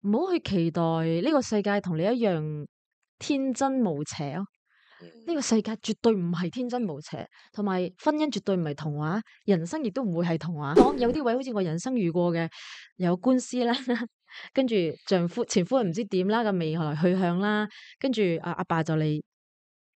唔好去期待呢個世界同你一樣天真無邪咯。呢個世界絕對唔係天真無邪，同埋婚姻絕對唔係童話，人生亦都唔會係童話。講有啲位好似我人生遇過嘅，有官司啦，跟住丈夫前夫唔知點啦，個未來去向啦，跟住阿爸就嚟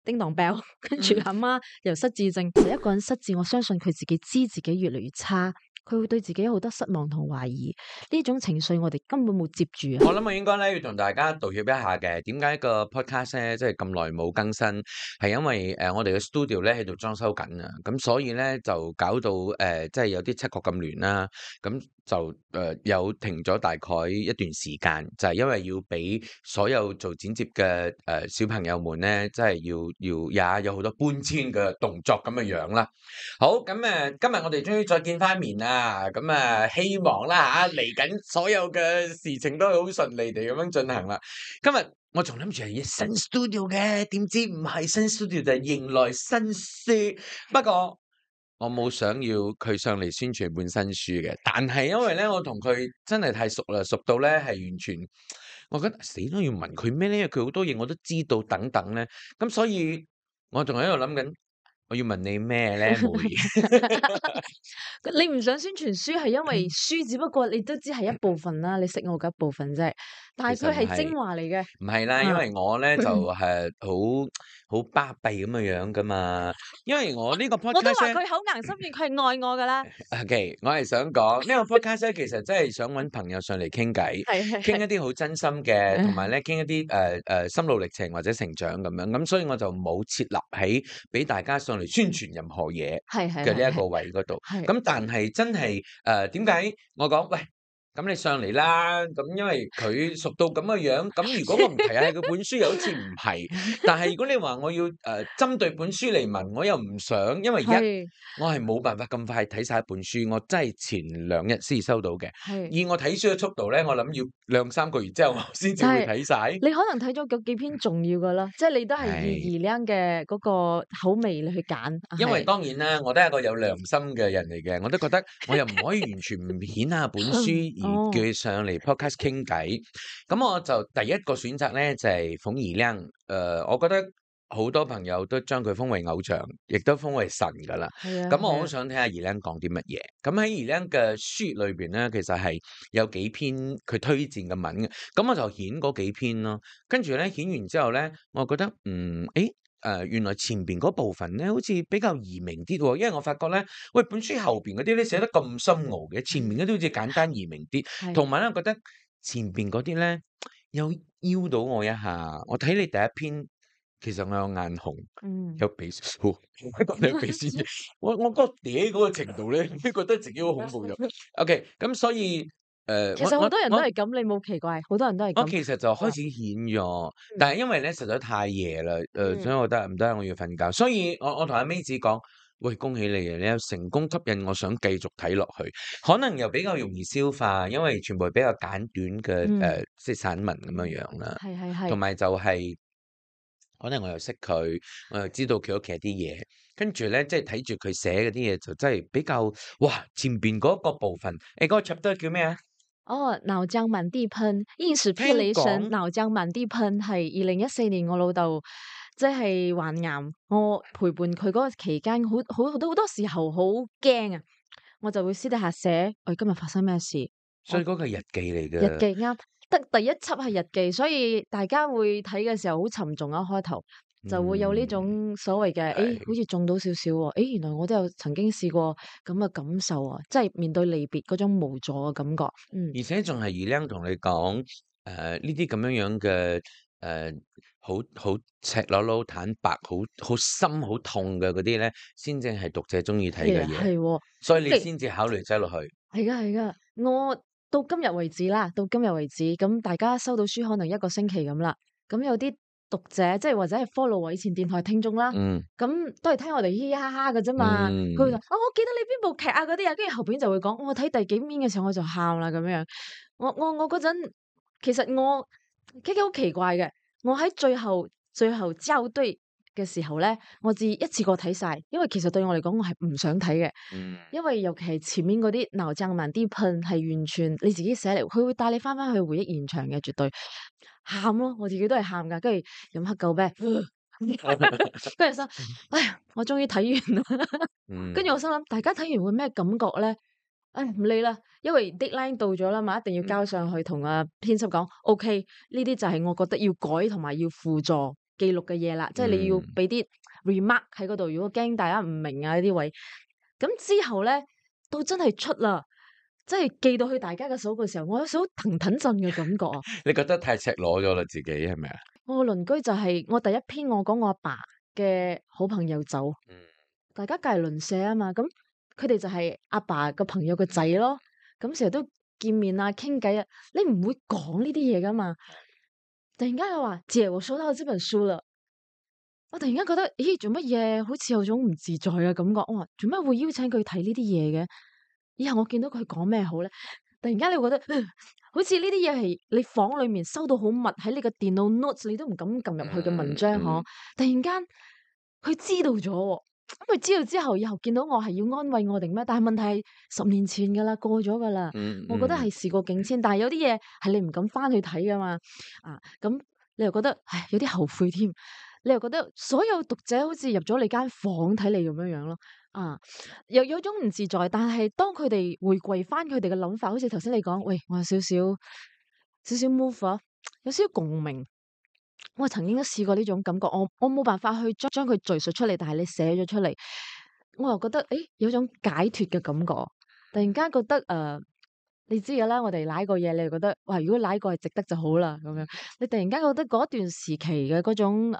叮當 bell，跟住阿媽又失智症，一個人失智，我相信佢自己知自己越嚟越差。佢會對自己有好多失望同懷疑，呢種情緒我哋根本冇接住啊！我諗我應該咧要同大家道歉一下嘅，點解個 podcast 咧即係咁耐冇更新，係因為我哋嘅 studio 咧喺度裝修緊啊，咁所以咧就搞到即係有啲七國咁亂啦，咁就有停咗大概一段時間，就係因為要俾所有做剪接嘅小朋友們咧，即係要有好多搬遷嘅動作咁嘅樣啦。好，咁今日我哋終於再見翻面啦，咁希望啦嚇嚟緊所有嘅事情都係好順利地咁樣進行啦。今日我仲諗住係新 studio 嘅，點知唔係新 studio 就係迎來新書。不過我冇想要佢上嚟宣傳本新書嘅，但係因為咧我同佢真係太熟啦，熟到咧係完全，我覺得死都要問佢咩咧，因為佢好多嘢我都知道等等咧，咁所以我仲喺度諗緊。我要問你咩咧，妹？你唔想宣傳書係因為書，只不過你都知係一部分啦，你識我嘅一部分啫。但係佢係精華嚟嘅，唔係啦，因為我咧就係好巴閉咁嘅樣噶嘛。因為我呢個 podcast 我都話佢口硬心軟，佢係愛我噶啦。OK，我係想講呢個 podcast 咧，其實真係想揾朋友上嚟傾偈，傾一啲好真心嘅，同埋咧傾一啲心路歷程或者成長咁樣。咁所以我就冇設立喺俾大家上嚟宣傳任何嘢嘅呢一個位嗰度。咁但係真係點解我講喂？咁你上嚟啦，咁因為佢熟到咁嘅樣，咁如果我唔提下佢本書又好似唔係，但係如果你話我要針對本書嚟問，我又唔想，因為我係冇辦法咁快睇晒一本書，我真係前2日先收到嘅。以我睇書嘅速度咧，我諗要2-3個月之後我先至會睇晒。你可能睇咗嗰幾篇重要噶啦，即係你都係以而靚嘅嗰個口味你去揀。因為當然啦，我都係一個有良心嘅人嚟嘅，我都覺得我又唔可以完全唔顯下本書而叫佢上嚟 podcast 傾偈。咁我就第一個選擇咧就係馮怡亮。我覺得好多朋友都將佢封為偶像，亦都封為神噶啦。咁我好想睇下怡亮講啲乜嘢。咁喺怡亮嘅書裏邊咧，其實係有幾篇佢推薦嘅文嘅。咁我就顯嗰幾篇咯。跟住咧顯完之後咧，我覺得原來前邊嗰部分咧，好似比較易明啲喎，因為我發覺咧，喂，本書後邊嗰啲咧寫得咁深奧嘅，前面嗰啲好似簡單易明啲，同埋咧，我覺得前邊嗰啲咧又邀到我一下。我睇你第一篇，其實我有眼紅，有鼻水，我覺得鼻水，我覺得嗲嗰個程度咧，覺得自己好恐怖咗。OK，咁所以。其實好多人都係咁，你冇奇怪，好多人都係咁。我其實就開始顯咗，但係因為咧實在太夜啦，所以我覺得唔得，我要瞓覺。所以我同阿 May 子講，喂，恭喜你啊！你有成功吸引我想繼續睇落去，可能又比較容易消化，因為全部比較簡短嘅即係散文咁樣樣啦。同埋就係可能我又識佢，我又知道佢屋企啲嘢，跟住咧即係睇住佢寫嗰啲嘢就真係比較哇！前邊嗰個部分，嗰個 chapter 叫咩啊？腦漿滿地噴，應時霹靂神，腦漿滿地噴係2014年我老豆即係患癌，我陪伴佢嗰個期間，好多時候好驚啊，我就會私底下寫，今日發生咩事，所以嗰個係日記嚟嘅。日記啱，得第一輯係日記，所以大家會睇嘅時候好沉重啊，開頭。就會有呢種所謂嘅，好似中到少少喎，原來我都有曾經試過咁嘅感受啊，即係面對離別嗰種無助嘅感覺。而且仲係怡亮同你講，呢啲咁樣嘅好赤裸裸、坦白、好深、好痛嘅嗰啲咧，先正係讀者中意睇嘅嘢。係，所以你先至考慮走落去。係噶，我到今日為止啦，咁大家收到書可能1個星期咁啦，咁有啲讀者即係或者係 follow 我以前電台聽眾啦，咁都係聽我哋嘻嘻哈哈嘅啫嘛。佢話我記得你邊部劇啊嗰啲啊，跟住後邊就會講，我睇第幾篇嘅時候我就喊啦咁樣。我嗰陣其實我 K K 好奇怪嘅，我喺最後校對嘅時候咧，我至一次過睇晒，因為其實對我嚟講，我係唔想睇嘅。因為尤其係前面嗰啲鬧爭慢啲噴，係完全你自己寫嚟，佢會帶你翻去回憶現場嘅，絕對喊咯，我自己都係喊噶，跟住飲黑狗啤，跟住心，哎呀，我終於睇完啦。跟住我心諗，大家睇完會咩感覺咧？唉，唔理啦，因為 deadline 到咗啦嘛，一定要交上去同編輯講，OK，呢啲就係我覺得要改同埋要輔助記錄嘅嘢啦，即係你要俾啲 remark 喺嗰度，如果驚大家唔明啊呢啲位，咁之後咧到真係出啦，即係寄到去大家嘅手嘅時候，我有少少騰騰震嘅感覺啊！你覺得太赤裸咗啦，自己係咪啊？我個鄰居就係我第一篇我講我阿爸嘅好朋友走，大家隔籬鄰舍啊嘛，咁佢哋就係阿爸個朋友個仔咯，咁成日都見面啊傾偈啊，你唔會講呢啲嘢噶嘛？突然間佢話姐，我收到這本書啦，我突然間覺得，咦，做乜嘢？好似有種唔自在嘅感覺。我話做咩會邀請佢睇呢啲嘢嘅？以後我見到佢講咩好咧？突然間你會覺得，好似呢啲嘢係你房裏面收到好密喺你個電腦 notes，你都唔敢撳入去嘅文章嗬。突然間佢知道咗喎，咁佢知道之後，以後見到我係要安慰我定咩？但係問題係10年前噶啦，過咗噶啦。我覺得係事過境遷，但係有啲嘢係你唔敢翻去睇噶嘛。咁你又覺得，唉，有啲後悔添。你又覺得所有讀者好似入咗你間房睇你咁樣樣咯。又有種唔自在，但係當佢哋回歸翻佢哋嘅諗法，好似頭先你講，喂，我有少少 move 啊，有少少共鳴。我曾經都試過呢種感覺，我冇辦法去將佢敘述出嚟，但係你寫咗出嚟，我又覺得誒有種解脫嘅感覺。突然間覺得你知噶啦，我哋舐過嘢，你就覺得哇，如果舐過係值得就好啦咁樣。你突然間覺得嗰段時期嘅嗰種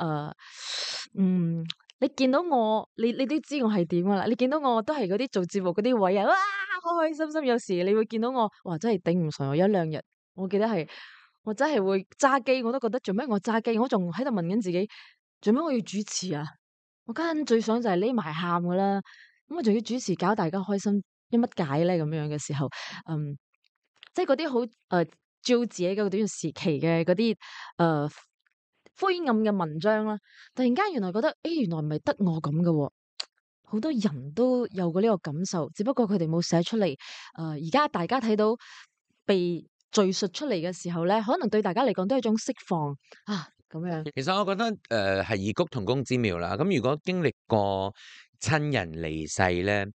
你見到我，你都知我係點噶啦。你見到我都係嗰啲做節目嗰啲位啊，哇，開開心心。有時你會見到我，哇，真係頂唔順。我有一兩日，我記得係我真係會揸機，我都覺得做咩我揸機，我仲喺度問緊自己，做咩我要主持啊？我家陣最想就係匿埋喊噶啦，咁我仲要主持搞大家開心，因乜解咧咁樣嘅時候，即係嗰啲好照自己嘅嗰段時期嘅嗰啲灰暗嘅文章啦，突然間原來覺得，原來唔係得我咁嘅喎，好多人都有過呢個感受，只不過佢哋冇寫出嚟。而家大家睇到被敘述出嚟嘅時候咧，可能對大家嚟講都係一種釋放啊，咁樣。其實我覺得係異曲同工之妙啦。咁如果經歷過親人離世咧，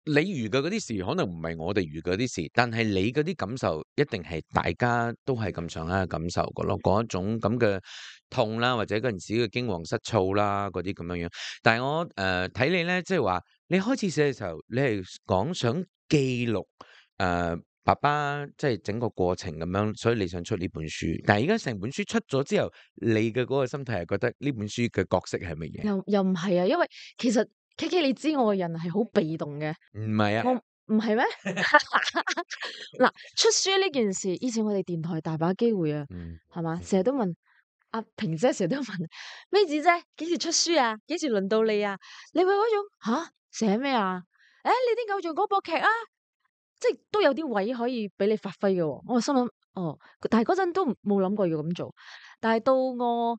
你遇嘅嗰啲事可能唔係我哋遇嘅嗰啲事，但係你嗰啲感受一定係大家都係咁上下嘅感受嘅咯。嗰一種咁嘅痛啦，或者嗰陣時嘅驚惶失措啦，嗰啲咁樣樣。但係我睇你咧，即係話你開始寫嘅時候，你係講想記錄爸爸即係整個過程咁樣，所以你想出呢本書。但係而家成本書出咗之後，你嘅嗰個心態係覺得呢本書嘅角色係乜嘢？又唔係啊，因為其實 KK 你知我個人係好被動嘅。唔係啊，我唔係咩？嗱，出書呢件事，以前我哋電台大把機會啊，係嘛？成日都問阿平姐，成日都問妹子姐幾時出書啊？幾時輪到你啊？你會嗰種寫咩啊？誒，你啲偶像廣播劇啊，即係都有啲位可以俾你發揮嘅喎。我心諗但係嗰陣都冇諗過要咁做。但係到我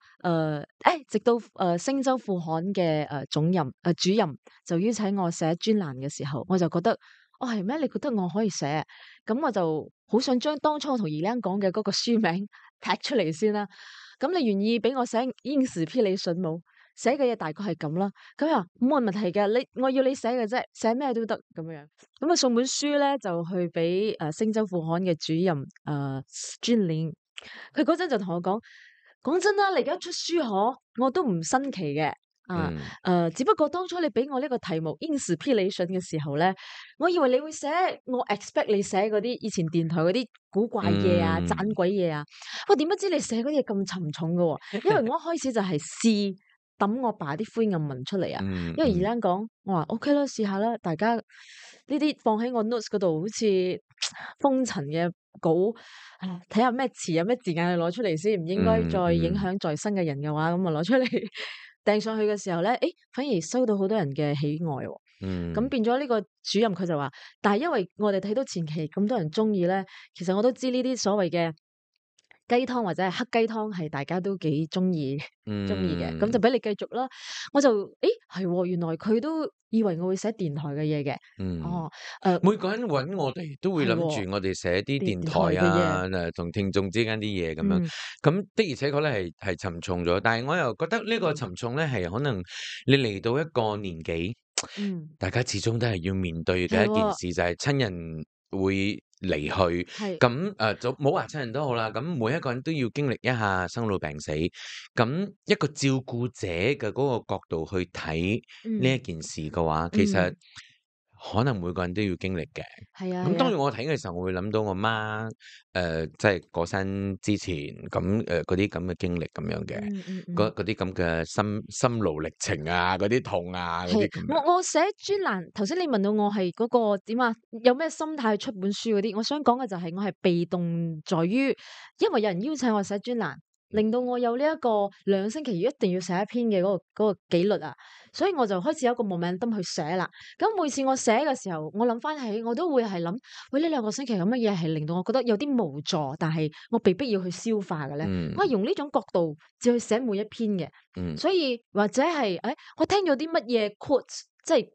直到星洲副刊嘅主任就邀請我寫專欄嘅時候，我就覺得係咩？你覺得我可以寫？咁我就好想將當初我同二靚講嘅嗰個書名踢出嚟先啦。咁你願意俾我寫英時霹靂筍舞？寫嘅嘢大概係咁啦，咁又冇問題嘅，我要你寫嘅啫，寫咩都得咁樣。咁啊送本書咧就去俾星洲副刊嘅主任專連，佢嗰陣就同我講真啦，你而家出書我都唔新奇嘅。只不過當初你俾我呢個題目英時霹靂筍嘅時候咧，我以為你會寫，我 expect 你寫嗰啲以前電台嗰啲古怪嘢啊、盞鬼嘢啊，我點不知你寫嗰啲嘢咁沉重㗎喎？因為我一開始就係試抌我爸啲灰暗文出嚟啊，因為而家講我話 OK 啦，試下啦，大家呢啲放喺我 notes 嗰度，好似封塵嘅稿，睇下咩詞有咩字眼去攞出嚟先，唔應該再影響在生嘅人嘅話，咁啊攞出嚟掟上去嘅時候咧，反而收到好多人嘅喜愛喎。咁變咗呢個主任佢就話，但係因為我哋睇到前期咁多人中意咧，其實我都知呢啲所謂嘅雞湯或者係黑雞湯係大家都幾中意嘅，咁就嗯俾你繼續啦。我就係喎，原來佢都以為我會寫電台嘅嘢嘅。嗯，哦，誒每個人揾我哋都會諗係喎，住我哋寫啲電電台台嘅嘢，啊，同聽眾之間啲嘢咁樣。嗯咁的而且確咧係沉重咗，但係我又覺得呢個沉重咧係可能你嚟到一個年紀，嗯，大家始終都係要面對嘅一件係喎，事，就係親人會離去。係，咁就冇話親人都好啦，咁每一個人都要經歷一下生老病死。咁一個照顧者嘅嗰個角度去睇呢一嗯件事嘅話，其實嗯，可能每個人都要經歷嘅。係啊係啊，咁當然我睇嘅時候，我會諗到我媽即係過身之前咁嗰啲咁嘅經歷咁樣嘅，嗰啲咁嘅心路歷程啊，嗰啲痛啊，嗰啲係，咁樣。我寫專欄，頭先你問到我係嗰個點啊，有咩心態去出本書嗰啲，我想講嘅就係我係被動在於，因為有人邀請我寫專欄，令到我有呢一個2星期一定要寫一篇嘅嗰個紀律啊，所以我就開始有一個 momentum 去寫啦。咁每次我寫嘅時候，我諗翻起，我都會係諗，喂呢2個星期有乜嘢係令到我覺得有啲無助，但係我被逼要去消化嘅咧？嗯我係用呢種角度就去寫每一篇嘅。嗯所以或者係，我聽咗啲乜嘢 quotes，即係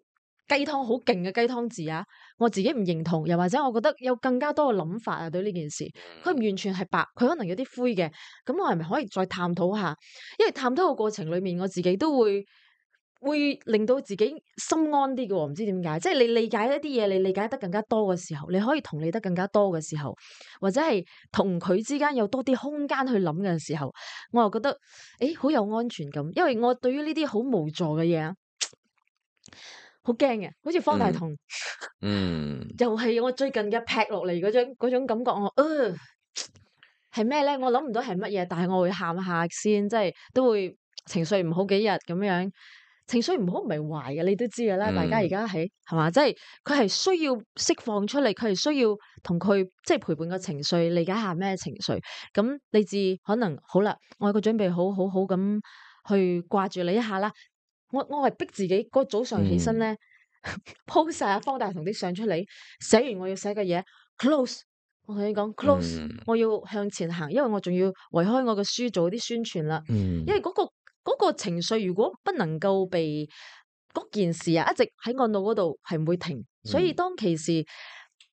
雞湯好勁嘅雞湯字啊，我自己唔認同，又或者我覺得有更加多嘅諗法啊，對呢件事，佢唔完全係白，佢可能有啲灰嘅，咁我係咪可以再探討下？因為探討嘅過程裏面，我自己都會令到自己心安啲嘅喎，唔知點解，即係你理解一啲嘢，你理解得更加多嘅時候，你可以同理得更加多嘅時候，或者係同佢之間有多啲空間去諗嘅時候，我又覺得好有安全感，因為我對於呢啲好無助嘅嘢啊，好驚嘅，好似方大嗯同，嗯又係我最近嘅劈落嚟嗰種感覺，係咩咧？我諗唔到係乜嘢，但係我會喊下先，即係都會情緒唔好幾日咁樣。情緒唔好唔係壞嘅，你都知噶啦。大家而嗯家係嘛，即係佢係需要釋放出嚟，佢係需要同佢即係陪伴個情緒，理解下咩情緒。咁你至可能好啦，我有個準備好好咁去掛住你一下啦。我係逼自己嗰早上起身嗯咧，po 晒阿方大同啲相出嚟，寫完我要寫嘅嘢 close。我同你講 close，嗯我要向前行，因為我仲要圍開我嘅書做啲宣傳啦。因為嗯嗰個情緒如果不能夠被嗰件事啊，一直喺我腦嗰度係唔會停。所以嗯當其時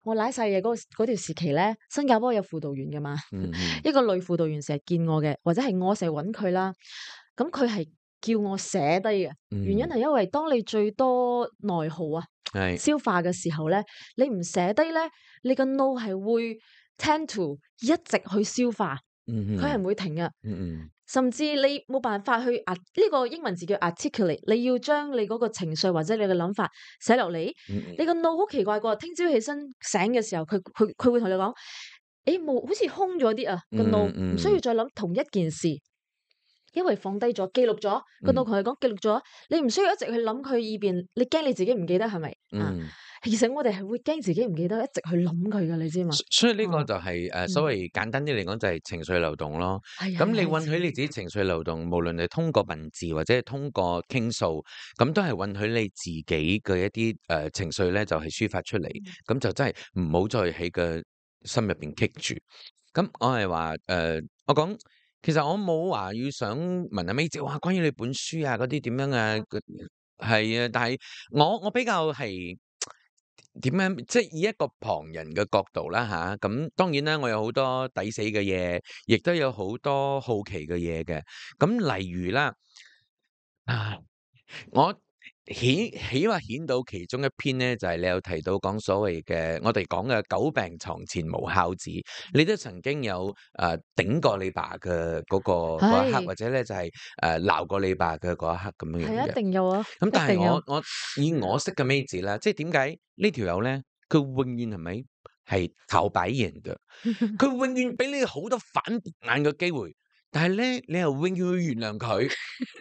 我瀨晒嘢嗰條時期咧，新加坡有輔導員噶嘛，嗯一個女輔導員成日見我嘅，或者係我成日揾佢啦。咁佢係叫我寫低嘅，原因嗯，係因為當你最多內耗啊，係消化嘅時候咧，你唔寫低咧，你個腦係會 tend to 一直去消化，佢係唔會停嘅。嗯甚至你冇辦法去呢個英文字叫 articulate，你要將你嗰個情緒或者你嘅諗法寫落嚟。嗯你個腦好奇怪㗎，聽朝起身醒嘅時候，佢會同你講，冇好似空咗啲啊，個腦唔需要再諗同一件事。因為放低咗，記錄咗，個腦同你講記錄咗，你唔需要一直去諗佢意邊，你驚你自己唔記得係咪啊？嗯。其實我哋係會驚自己唔記得，一直去諗佢噶，你知嘛？所以呢個哦，就係所謂簡單啲嚟講就係情緒流動咯。咁你係係係，允許你自己情緒流動，無論係通過文字或者係通過傾訴，咁都係允許你自己嘅一啲情緒咧，就係抒發出嚟。咁就真係唔好再喺個心入邊棘住。咁我係話我講其實我冇話要想問阿 May 姐，哇，關於你本書啊嗰啲點樣啊，係啊，但係我比較係。點樣？即係以一個旁人嘅角度啦吓，咁當然啦，我有好多抵死嘅嘢，亦都有好多好奇嘅嘢嘅。咁例如啦，啊，我起碼顯到其中一篇咧，就係你有提到講所謂嘅，我哋講嘅久病床前無孝子，你都曾經有頂過你爸嘅嗰一刻，係或者咧就係鬧過你爸嘅嗰一刻咁樣樣係一嘅。定有啊，咁但係一定有。我以我識嘅妹子啦，即係點解呢條友咧，佢永遠係咪係靠擺型嘅？佢永遠俾你好多反白眼嘅機會，但係咧你又永遠去原諒佢，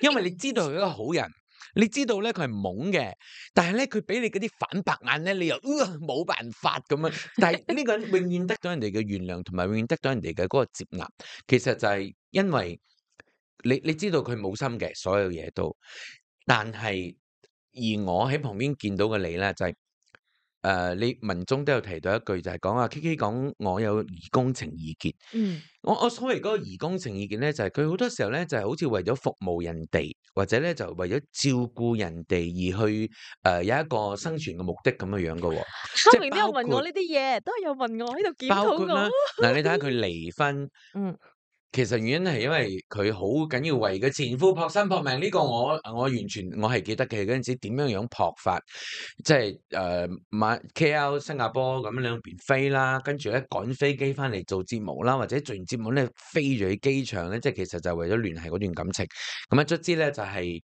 因為你知道佢係一個好人，你知道咧佢係懵嘅，但係咧佢俾你嗰啲反白眼咧，你又冇辦法咁樣。但係呢個人永遠得到人哋嘅原諒，同埋永遠得到人哋嘅嗰個接納，其實就係因為你知道佢冇心嘅，所有嘢都。但係而我喺旁邊見到嘅你咧，就係你文中都有提到一句就係講啊，Kiki 講我有義工情意結。嗯我所謂嗰個義工情意結咧，就係佢好多時候咧就係好似為咗服務人哋，或者咧就為咗照顧人哋而去有一個生存嘅目的咁樣樣嘅喎，即係阿明都有包括問我呢啲嘢，都有問我喺度檢討我。包括啦，嗱你睇下佢離婚。嗯其實原因係因為佢好緊要為個前夫撲身撲命，呢、個我完全我係記得嘅嗰陣時點樣樣撲法，即係買 KL 新加坡咁兩邊飛啦，跟住咧趕飛機翻嚟做節目啦，或者做完節目咧飛咗去機場咧，即係其實就係為咗聯繫嗰段感情。咁啊卒之咧就係、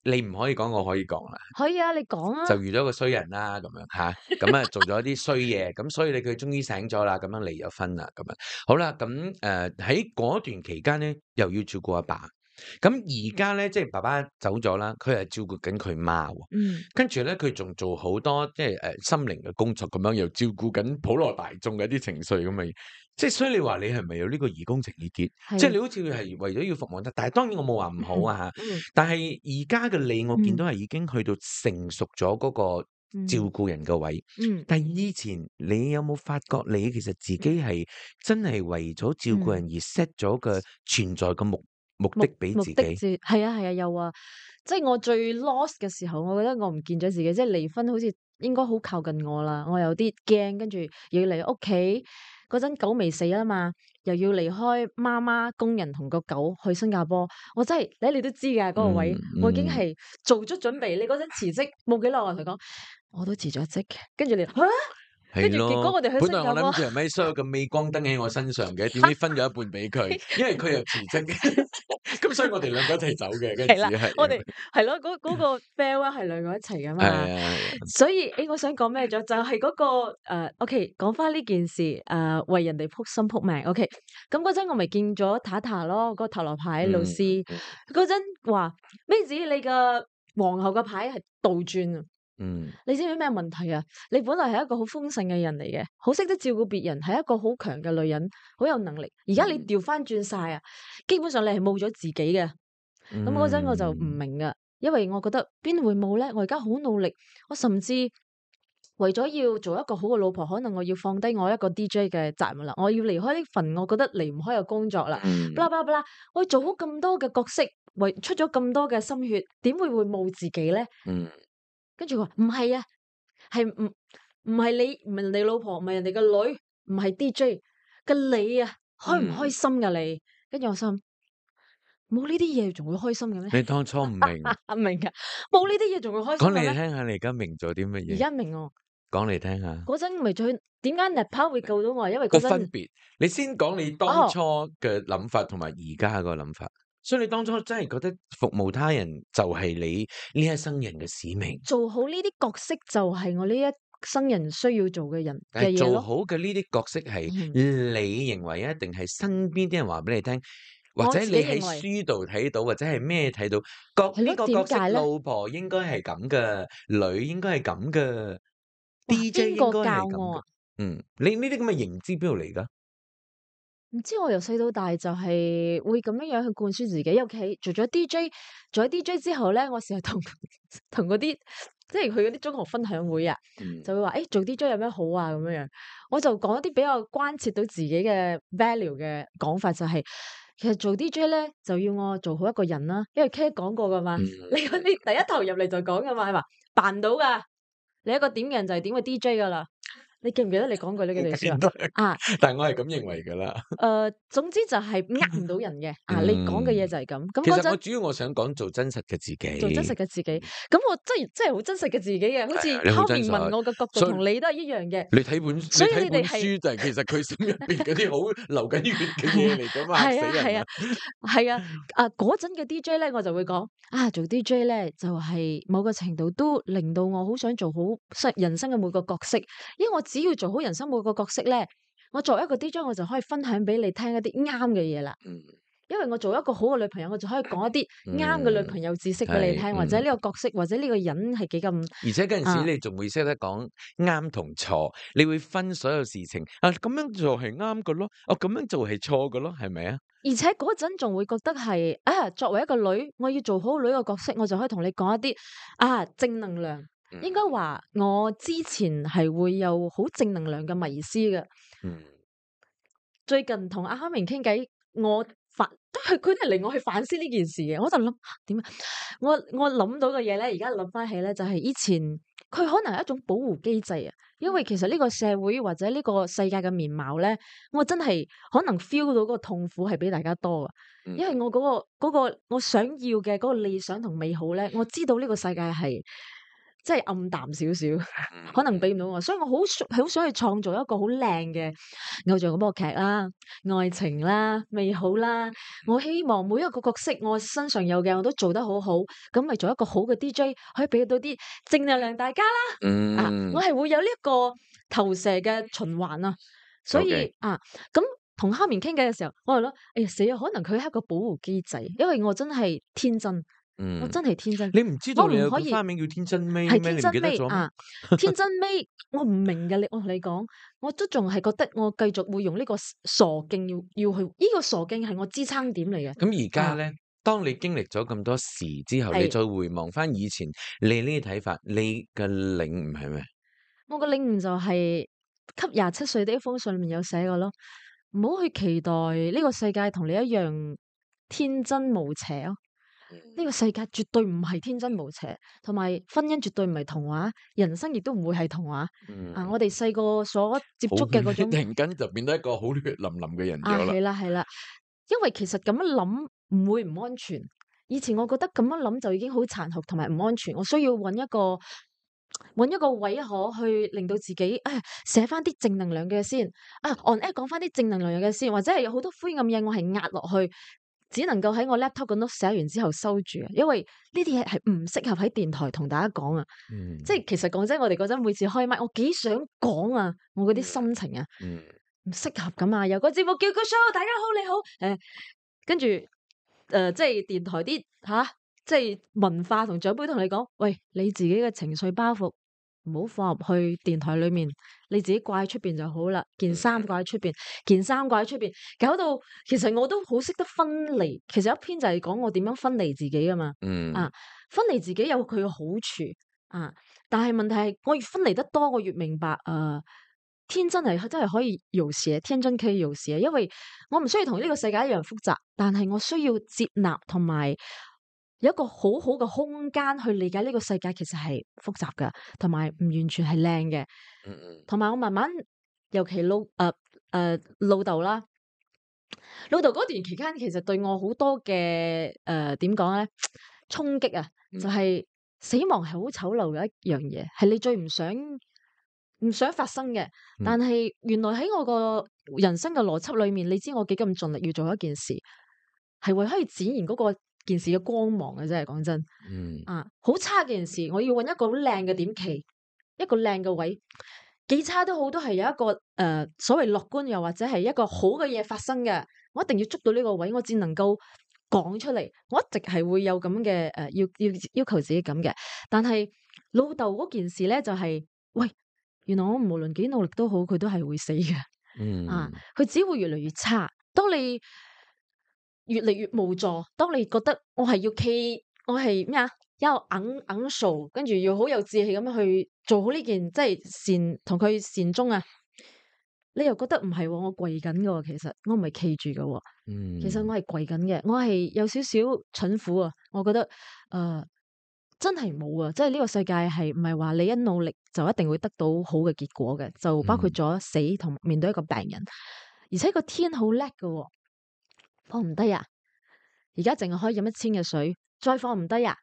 你唔可以講，我可以講啦。可以啊，你講啊。就遇咗個衰人啦，咁樣嚇，咁啊做咗啲衰嘢，咁所以佢終於醒咗啦，咁樣離咗婚啦，咁樣好啦，咁喺嗰段期間咧，又要照顧阿爸，咁而家咧即係爸爸走咗啦，佢係照顧緊佢媽喎，嗯跟住咧佢仲做好多即係心靈嘅工作咁樣，又照顧緊普羅大眾嘅一啲情緒咁嘅，即係所以你話你係咪有呢個義工情意結？即係你好似係為咗要服務得，但係當然我冇話唔好啊嚇。嗯但係而家嘅你，我見到係已經去到成熟咗嗰個照顧人嘅位。但係以前你有冇發覺你其實自己係真係為咗照顧人而 set 咗個存在嘅目的俾自己？係啊有啊，即係我最 lost 嘅時候，我覺得我唔見咗自己，即係離婚好似應該好靠近我啦，我有啲驚，跟住要嚟屋企嗰陣狗未死啊嘛，又要離開媽媽工人同個狗去新加坡，我真係你都知㗎嗰個位，我已經係做足準備。你嗰陣辭職冇幾耐，我同佢講我都辭咗職，跟住你跟住結果我哋去新加坡。本來我諗住係咪所有嘅鎂光燈喺我身上嘅，點知分咗一半俾佢，因為佢又辭職，咁所以我哋兩個一齊走嘅。係啦，我哋係咯，嗰個 farewell 係兩個一齊噶嘛。係啊。所以我想講咩咗？就係嗰個OK，講翻呢件事為人哋撲心撲命。OK，咁嗰陣我咪見咗塔塔咯，嗰個塔羅牌老師嗰陣話咩子你嘅皇后嘅牌係倒轉啊！你知唔知咩問題啊？你本來係一個好豐盛嘅人嚟嘅，好識得照顧別人，係一個好強嘅女人，好有能力。而家你調翻轉晒啊，基本上你係冇咗自己嘅。咁嗰陣我就唔明噶，因為我覺得邊會冇咧？我而家好努力，我甚至為咗要做一個好嘅老婆，可能我要放低我一個 DJ 嘅責任啦，我要離開呢份我覺得離唔開嘅工作啦。blah blah blah，我做好咁多嘅角色，為出咗咁多嘅心血，點會冇自己咧？跟住佢話唔係啊，係唔係你唔係人哋老婆，唔係人哋個女，唔係 DJ 嘅你啊，開唔開心噶你？跟住我心冇呢啲嘢仲會開心嘅咩？你當初唔明，明噶，冇呢啲嘢仲會開心嘅咩？講嚟聽下，你而家明咗啲乜嘢？而家明我講嚟聽下。嗰陣咪再點解 Nepal 會救到我？因為個嗰陣分別，你先講你當初嘅諗法同埋而家個諗法。所以你當初真係覺得服務他人就係你呢一生人嘅使命，做好呢啲角色就係我呢一生人需要做嘅人嘅嘢咯。做好嘅呢啲角色係你認為啊，定係身邊啲人話俾你聽，或者你喺書度睇到，或者係咩睇到？呢個角色老婆應該係咁嘅，女應該係咁嘅，DJ 應該係咁嘅。你呢啲咁嘅認知邊度嚟㗎？唔知我由細到大就係會咁樣去灌輸自己，尤其做咗 DJ 之後咧，我成日同嗰啲即係去嗰啲中學分享會啊，就會話做 DJ 有咩好啊咁樣，我就講一啲比較關切到自己嘅 value 嘅講法，就係其實做 DJ 咧就要我做好一個人啦，因為 K 講過噶嘛，你嗰啲第一頭入嚟就講噶嘛，係嘛，扮到噶，你一個點嘅人就係點嘅 DJ 噶啦。你記唔記得你講過呢句說話？但係我係咁認為噶啦。總之就係呃唔到人嘅。你講嘅嘢就係咁。其實我主要我想講做真實嘅自己。做真實嘅自己。咁我真係好真實嘅自己嘅，好似拋面問我嘅角度同你都係一樣嘅。你睇本所以你哋書就係其實佢心入邊嗰啲好流緊血嘅嘢嚟噶嘛，嚇死人啊！係啊，嗰陣嘅 DJ 咧，我就會講做 DJ 咧就係某個程度都令到我好想做好人生嘅每個角色，因為我只要做好人生每個角色咧，我作為一個 DJ 我就可以分享俾你聽一啲啱嘅嘢啦。因為我做一個好嘅女朋友，我就可以講一啲啱嘅女朋友知識俾你聽，或者呢個角色或者呢個人係幾咁。而且嗰陣時你仲會識得講啱同錯，你會分所有事情咁樣做係啱嘅咯，咁樣做係錯嘅咯，係咪啊？而且嗰陣仲會覺得係作為一個女，我要做好女嘅角色，我就可以同你講一啲正能量。應該話我之前係會有好正能量嘅迷思嘅。嗯最近同阿哈明傾偈，我佢都係令我去反思呢件事嘅。我就諗點啊？我諗到嘅嘢咧，而家諗翻起咧，就係以前佢可能係一種保護機制啊。因為其實呢個社會或者呢個世界嘅面貌咧，我真係可能 feel 到嗰個痛苦係比大家多噶。嗯因為我嗰個我想要嘅嗰個理想同美好咧，我知道呢個世界係即係暗淡少少，可能俾唔到我，所以我好想去創造一個好靚嘅偶像廣播劇啦、愛情啦、美好啦。我希望每一個角色我身上有嘅我都做得好好，咁咪做一個好嘅 DJ，可以俾到啲正能量大家啦。我係會有呢一個投射嘅循環啊，所以 OK 咁同哈面傾偈嘅時候，我係諗，哎呀死啊，可能佢係一個保護機制，因為我真係天真，我真係天真，你唔知道你有個我唔可以花名叫天真妹咩？係天真你唔記得咗咩？天真妹，我唔明嘅。我同你講，我都仲係覺得我繼續會用呢個傻勁要去，呢個傻勁係我支撐點嚟嘅。咁而家咧，當你經歷咗咁多事之後，你係再回望翻以前你呢啲睇法，你嘅領悟係咩？我個領悟就係給27歲的一封信裏面有寫過咯，唔好去期待呢個世界同你一樣天真無邪咯。呢個世界絕對唔係天真無邪，同埋婚姻絕對唔係童話，人生亦都唔會係童話。我哋細個所接觸嘅嗰種突然間就變得一個好血淋淋嘅人咗啦。係啦，因為其實咁樣諗唔會唔安全。以前我覺得咁樣諗就已經好殘酷同埋唔安全，我需要揾一個位可去令到自己寫翻啲正能量嘅先on air 講翻啲正能量嘅先，或者係有好多灰暗嘢我係壓落去，只能夠喺我 laptop 咁樣寫完之後收住啊。因為呢啲嘢係唔適合喺電台同大家講啊。即係其實講真，我哋嗰陣每次開麥，我幾想講啊，我嗰啲心情啊，唔適合咁啊。有個節目叫 Good Show，大家好你好，跟住即係電台啲即係文化同長輩同你講，喂，你自己嘅情緒包袱唔好放入去電台裏面，你自己掛喺出邊就好啦。件衫掛喺出邊，件衫掛喺出邊，搞到其實我都好識得分離。其實一篇就係講我點樣分離自己噶嘛。分離自己有佢嘅好處但係問題係我越分離得多，我越明白天真係真係可以有時，天真可以有時，因為我唔需要同呢個世界一樣複雜，但係我需要接納同埋有一個好好嘅空間去理解呢個世界其實係複雜噶，同埋唔完全係靚嘅。同埋我慢慢，尤其老豆啦，老豆嗰段期間其實對我好多嘅點講咧衝擊啊，就係死亡係好醜陋嘅一樣嘢，係你最唔想發生嘅。但係原來喺我個人生嘅邏輯裏面，你知我幾咁盡力要做一件事，係為可以展現嗰個件事嘅光芒嘅，真係講真。好差嘅件事，我要揾一個好靚嘅點期，一個靚嘅位，幾差都好，都係有一個所謂樂觀又或者係一個好嘅嘢發生嘅，我一定要捉到呢個位，我只能夠講出嚟。我一直係會有咁嘅要求自己咁嘅，但係老豆嗰件事咧就係喂。原來我無論幾努力都好，佢都係會死嘅。佢只會越嚟越差。當你越嚟越無助，當你覺得我係要企，我係咩啊？要硬數，跟住要好有志氣咁樣去做好呢件，即係同佢善終啊！你又覺得唔係，我跪緊嘅，其實我唔係企住嘅，其實我係跪緊嘅，我係有少少蠢苦啊！我覺得真係冇啊！即係呢個世界係唔係話你一努力就一定會得到好嘅結果嘅，就包括咗死同面對一個病人，而且個天好叻嘅，放唔低啊！而家淨係可以飲1000嘅水，再放唔低啊！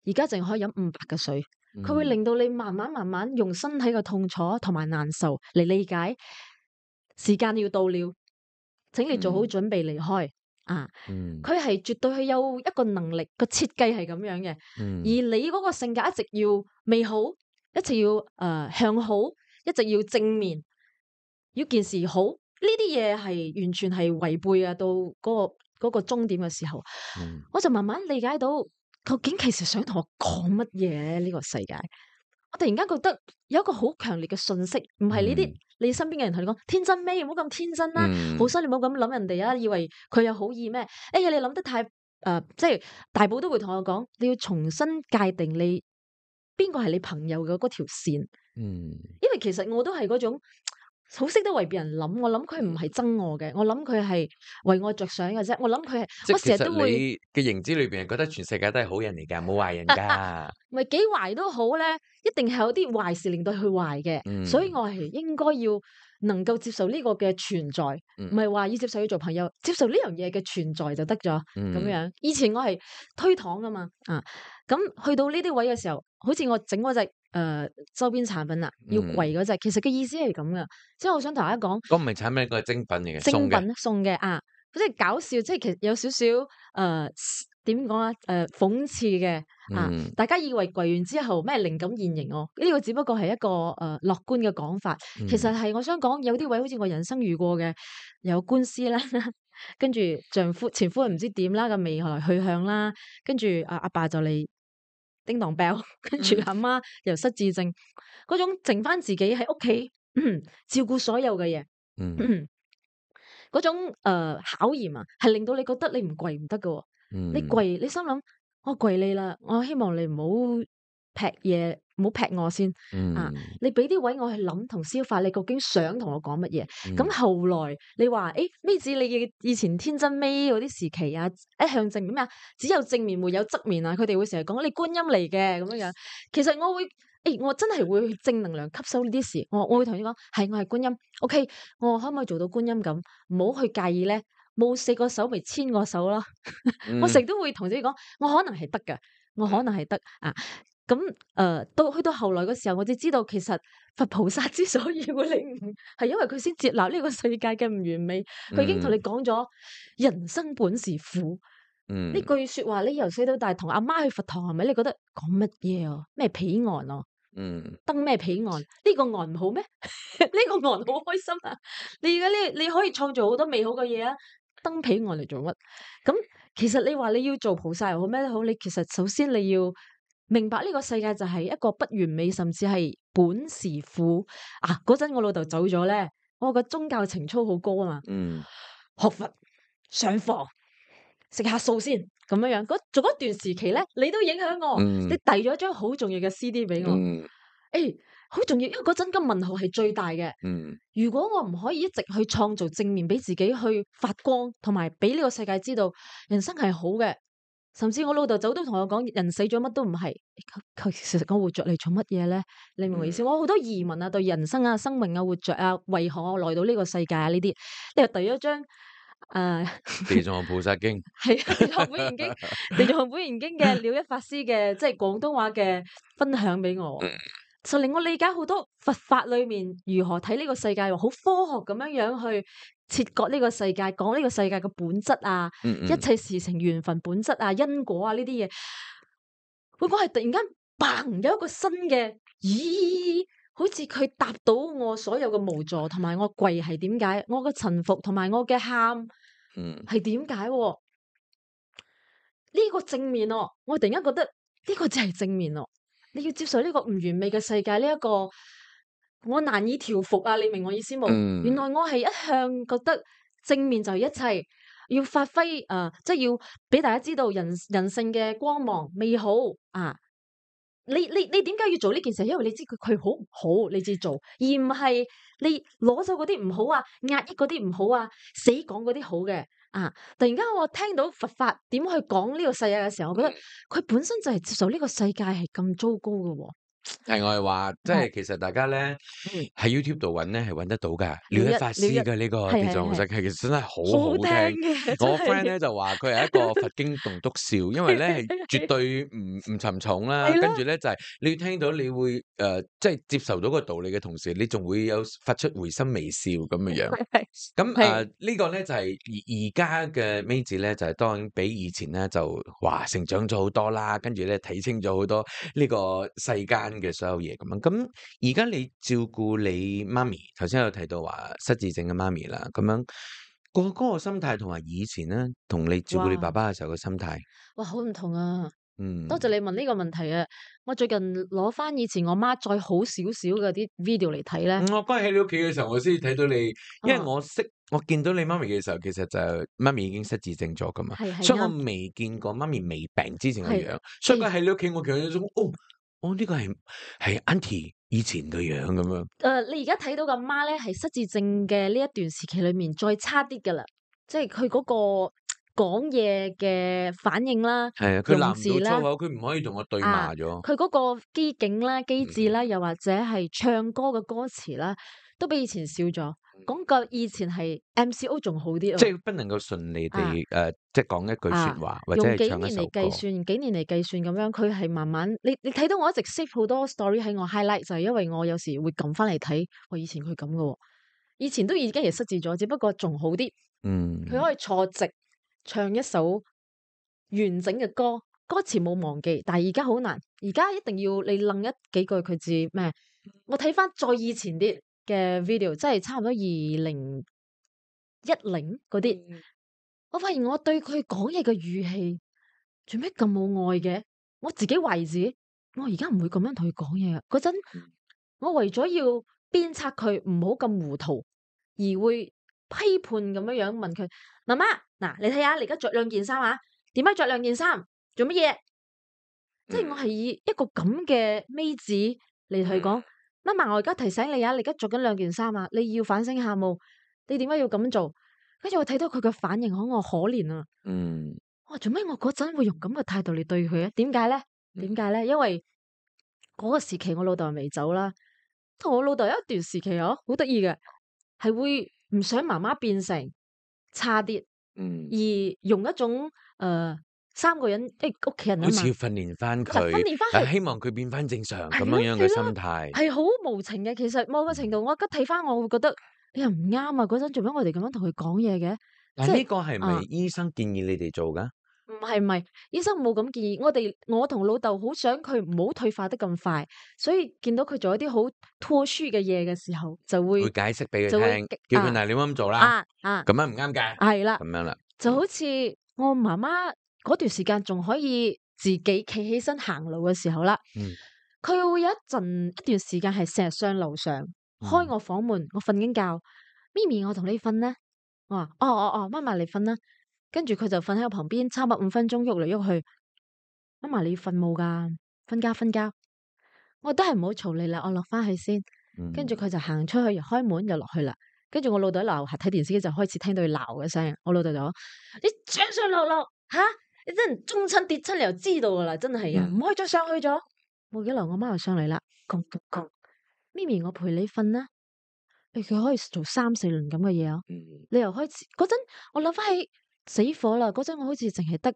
而家淨係可以飲500嘅水，佢會令到你慢慢用身體嘅痛楚同埋難受嚟理解，時間要到了，請你做好準備離開。佢係絕對係有一個能力，個設計係咁樣嘅。而你嗰個性格一直要美好，一直要向好，一直要正面，要件事好，呢啲嘢係完全係違背啊！到嗰個終點嘅時候，我就慢慢理解到究竟其實想同我講乜嘢呢個世界。我突然間覺得有一個好強烈嘅訊息，唔係呢啲你身邊嘅人同你講天真咩？唔好咁天真啦，好心你唔好咁諗人哋啊，以為佢有好意咩？哎呀，你諗得太即係大寶都會同我講，你要重新界定你邊個係你朋友嘅嗰條線。嗯，因為其實我都係嗰種好識得為別人諗，我諗佢唔係憎我嘅，我諗佢係為我着想嘅啫。我諗佢係，我即係其實成日都會你嘅認知裏邊係覺得全世界都係好人嚟㗎，冇壞人㗎。唔係幾壞都好咧，一定係有啲壞事令到佢壞嘅，所以嗯我係應該要能夠接受呢個嘅存在，唔係話要接受要做朋友，接受呢樣嘢嘅存在就得咗咁嗯樣。以前我係推搪噶嘛，咁去到呢啲位嘅時候，好似我整嗰隻周邊產品啦，要跪嗰隻，其實嘅意思係咁噶，即係我想同大家講，嗰唔係產品，嗰個係精品嚟嘅，送嘅。精品送嘅即係搞笑，即係其實有少少點講啊？諷刺嘅嗯大家以為跪完之後咩靈感現形哦？呢個只不過係一個樂觀嘅講法，其實係我想講有啲位好似我人生遇過嘅，有官司啦，跟住丈夫前夫唔知點啦嘅未來去向啦，跟住阿爸就嚟叮當 bell，跟住阿媽又失智症，嗰種剩翻自己喺屋企照顧所有嘅嘢。嗯嗰種考驗啊，係令到你覺得你唔跪唔得㗎喎。你嗯跪，你心諗我跪你啦，我希望你唔好劈嘢，唔好劈我先啊！嗯你俾啲位我去諗同消化，你究竟想同我講乜嘢？嗯咁後來你話妹子，你嘅以前天真妹嗰啲時期啊，一向正面咩啊？只有正面沒有側面啊！佢哋會成日講你觀音嚟嘅咁樣樣。其實我會我真係會正能量吸收呢啲事。我會同你講，係我係觀音，OK，我可唔可以做到觀音咁？唔好去介意咧，冇4個手咪千個手咯。我成日都會同自己講，我可能係得㗎，我可能係得啊。咁到去到後來嘅時候，我就知道其實佛菩薩之所以會領悟，係因為佢先接納呢個世界嘅唔完美。佢已經同你講咗人生本是苦。呢句說話，你由細到大同阿媽去佛堂係咪？你覺得講乜嘢啊？咩彼岸啊？登咩彼岸？呢個岸唔好咩？呢個岸好開心啊！你而家你可以創造好多美好嘅嘢啊！登彼岸嚟做乜？咁其實你話你要做菩薩又好咩都好，你其實首先你要明白呢個世界就係一個不完美，甚至係本是苦啊！嗰陣我老豆走咗咧，我個宗教情操好高啊嘛，學佛上課食下素先咁樣樣。做嗰段時期咧，你都影響我，你遞咗一張好重要嘅 CD 俾我，好重要，因為嗰陣嘅問號係最大嘅。如果我唔可以一直去創造正面俾自己去發光，同埋俾呢個世界知道人生係好嘅，甚至我老豆走都同我講，人死咗乜都唔係。其實我活着嚟做乜嘢咧？你明我意思？我好多疑問啊，對人生啊、生命啊、活着啊，為何我來到呢個世界啊？呢啲你又遞咗張地藏菩薩經係啊，地藏本願經，地藏本願經嘅了一法師嘅即係廣東話嘅分享俾我。就令我理解好多佛法裏面如何睇呢個世界，好科學咁樣樣去切割呢個世界，講呢個世界嘅本質啊，一切事情緣分本質啊，因果啊呢啲嘢，我係突然間嘭有一個新嘅，咦，好似佢答到我所有嘅無助，同埋我跪係點解，我嘅臣服同埋我嘅喊，係點解？呢個正面哦，我突然間覺得呢個就係正面哦。你要接受呢個唔完美嘅世界，呢一個我難以調服啊！你明我意思冇？原來我係一向覺得正面就係一切，要發揮即係要俾大家知道人性嘅光芒美好啊！你點解要做呢件事？因為你知佢好唔好，你至做，而唔係你攞走嗰啲唔好啊，壓抑嗰啲唔好啊，死講嗰啲好嘅。突然間我聽到佛法點去講呢個世界嘅時候，我覺得佢本身就係接受呢個世界係咁糟糕嘅喎。係我係話，即係其實大家咧喺 YouTube 度揾咧係揾得到噶，了一法師嘅呢個地藏菩薩，其實真係好好聽。我 friend 咧就話佢係一個佛經棟篤笑，因為咧係絕對唔沉重啦。跟住咧就係你要聽到你會即係接受到個道理嘅同時，你仲會有發出會心微笑咁嘅樣。咁呢個咧就係而家嘅妹子咧就係當然比以前咧就話成長咗好多啦，跟住咧睇清咗好多呢個世間嘅所有嘢咁樣。咁而家你照顧你媽咪，頭先有提到話失智症嘅媽咪啦，咁樣嗰個心態同埋以前咧，同你照顧你爸爸嘅時候嘅心態，哇，好唔同啊！多謝你問呢個問題啊！我最近攞翻以前我媽再好少少嘅啲 video 嚟睇咧。我翻喺你屋企嘅時候，我先睇到你，因為我見到你媽咪嘅時候，其實就媽咪已經失智症咗噶嘛，所以我未見過媽咪未病之前嘅樣。所以佢喺你屋企，我見到一種哦，呢個係 Auntie 以前嘅樣咁樣。你而家睇到嘅媽咧，係失智症嘅呢一段時期裏面再差啲噶啦，即係佢嗰個講嘢嘅反應啦、係啊，佢用鬧唔字啦。到粗口，佢唔可以同我對啊，罵咗。佢嗰個機警啦、機智啦，又或者係唱歌嘅歌詞啦，都比以前少咗。講個以前係 MCO 仲好啲即啊。係不能夠順利地即係講一句啊，說話，或者用係唱一幾年嚟首歌。計算，幾年嚟計算咁樣，佢係慢慢，你睇到我一直 save 好多 story 喺我 highlight，就係因為我有時會撳翻嚟睇，我以前佢咁嘅喎，以前都已經係失智咗，只不過仲好啲，佢可嗯，以坐直唱一首完整嘅歌，歌詞冇忘記，但係而家好難，而家一定要你楞一幾句佢知咩？我睇翻再以前啲嘅 video，即係差唔多2010嗰啲。我發現我對佢講嘢嘅語氣做咩咁冇愛嘅？我自己懷疑自己，我而家唔會咁樣同佢講嘢啊！嗰陣我為咗要鞭策佢唔好咁糊塗，而會批判咁樣樣問佢：媽媽，嗱，你睇下，你而家着兩件衫啊？點解着兩件衫？做乜嘢？即係我係以一個咁嘅妹子嚟同佢講：媽媽，我而家提醒你啊，你而家着緊兩件衫啊，你要反省下冇？你點解要咁做？跟住我睇到佢嘅反應，我可憐啊！嗯，我話做咩我嗰陣會用咁嘅態度嚟對佢啊？點解咧？點解咧？因為嗰個時期我老豆未走啦，同我老豆有一段時期好得意嘅，係會唔想媽媽變成差啲，而用一種三個人屋企人啊嘛，好似要訓練翻就訓佢，練翻係希望佢變翻正常咁係咯樣樣嘅心態。係好無情嘅。其實某個程度，我而家睇翻，我會覺得你又唔啱啊！嗰陣做咩我哋咁樣同佢講嘢嘅？但即係係呢個係咪啊。醫生建議你哋做噶？唔係，醫生冇咁建議。我同老豆好想佢唔好退化得咁快，所以見到佢做一啲好拖書嘅嘢嘅時候，就會會解釋俾佢就會聽，叫佢嗱，你唔好咁做啦，咁樣唔啱嘅，係啦，咁樣啦。就好似我媽媽嗰段時間仲可以自己企起身行路嘅時候啦，佢會有一段時間係成日上樓上開我房門，我瞓緊覺，咪咪我同你瞓啦，我話哦，媽媽你瞓啦。跟住佢就瞓喺我旁邊，差唔多5分鐘喐嚟喐去。媽媽你瞓冇噶？瞓覺。我都係唔好嘈你啦，我落翻去先。跟住佢就行出去，又開門又落去啦。跟住我老豆喺樓下睇電視機就開始聽到佢鬧嘅聲。我老豆就話：你上上落落吓，你真係中親跌親，你又知道噶啦，真係啊，唔可以再上去咗。冇幾耐，我媽又上嚟啦，講咪咪，我陪你瞓啦。佢可以做3-4輪咁嘅嘢啊！你又開始嗰陣，我諗翻起死火啦！嗰陣我好似淨係得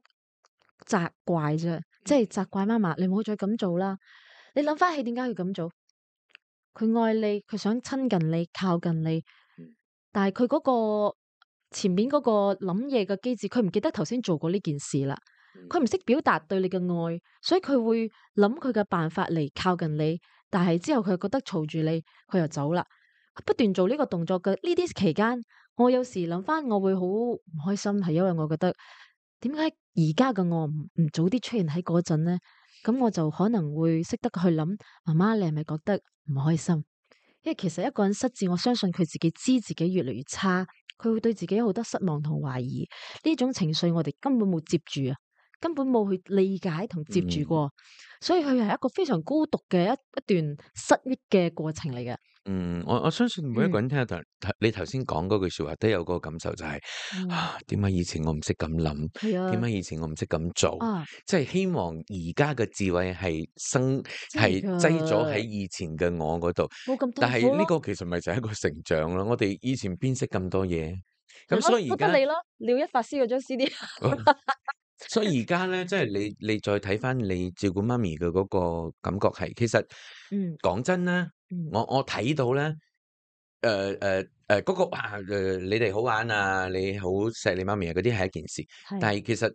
責怪啫，即係責怪媽媽，你唔好再咁做啦。你諗翻起點解要咁做？佢愛你，佢想親近你，靠近你，但係佢嗰個前面嗰個諗嘢嘅機制，佢唔記得頭先做過呢件事啦。佢唔識表達對你嘅愛，所以佢會諗佢嘅辦法嚟靠近你，但係之後佢覺得嘈住你，佢又走啦。不斷做呢個動作嘅呢啲期間，我有時諗翻，我會好唔開心，係因為我覺得點解而家嘅我唔早啲出現喺嗰陣呢？咁我就可能會識得去諗，媽媽你係咪覺得唔開心？因為其實一個人失智，我相信佢自己知自己越嚟越差，佢會對自己有好多失望同懷疑，呢種情緒我哋根本冇接住啊，根本冇去理解同接住過，所以佢係一個非常孤獨嘅一段失憶嘅過程嚟嘅。我相信每一個人聽到你頭先講嗰句說話，都有嗰個感受，就係點解以前我唔識咁諗？係啊，點解以前我唔識咁做？啊，即係希望而家嘅智慧係係擠咗喺以前嘅我嗰度，冇咁但係呢痛苦咯。個其實咪就係一個成長咯。我哋以前邊識咁多嘢？咁係咯，所以而家覺得你咯，廖一法師嗰張 CD。所以而家咧，即係你再睇翻你照顧媽咪嘅嗰個感覺係，其實講真咧，我睇到咧，嗰個你哋好玩啊，你好錫你媽咪啊，嗰啲係一件事，但係其實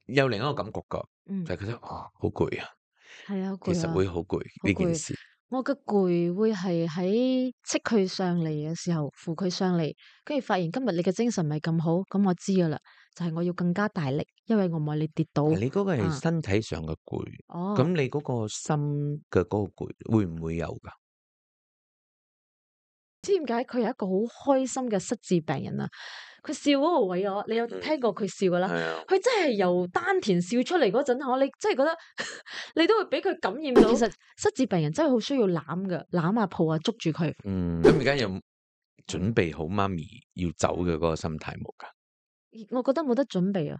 有另一個感覺噶，就係覺得好攰啊，係啊，好其實攰啊，會好攰好攰。呢件事。我嘅攰會係喺戚佢上嚟嘅時候，扶佢上嚟，跟住發現今日你嘅精神唔係咁好，咁我知噶啦，就係我要更加大力，因為我唔愛你跌倒。你嗰個係身體上嘅攰，咁你嗰個心嘅嗰個攰會唔會有噶？知點解佢係一個好開心嘅失智病人啊？佢笑嗰個位你有聽過佢笑噶啦？係啊，佢真係由丹田笑出嚟嗰陣，你真係覺得你都會俾佢感染到。其實失智病人真係好需要攬噶，攬啊抱啊捉住佢。咁而家有準備好媽咪要走嘅嗰個心態冇㗎？我覺得冇得準備啊，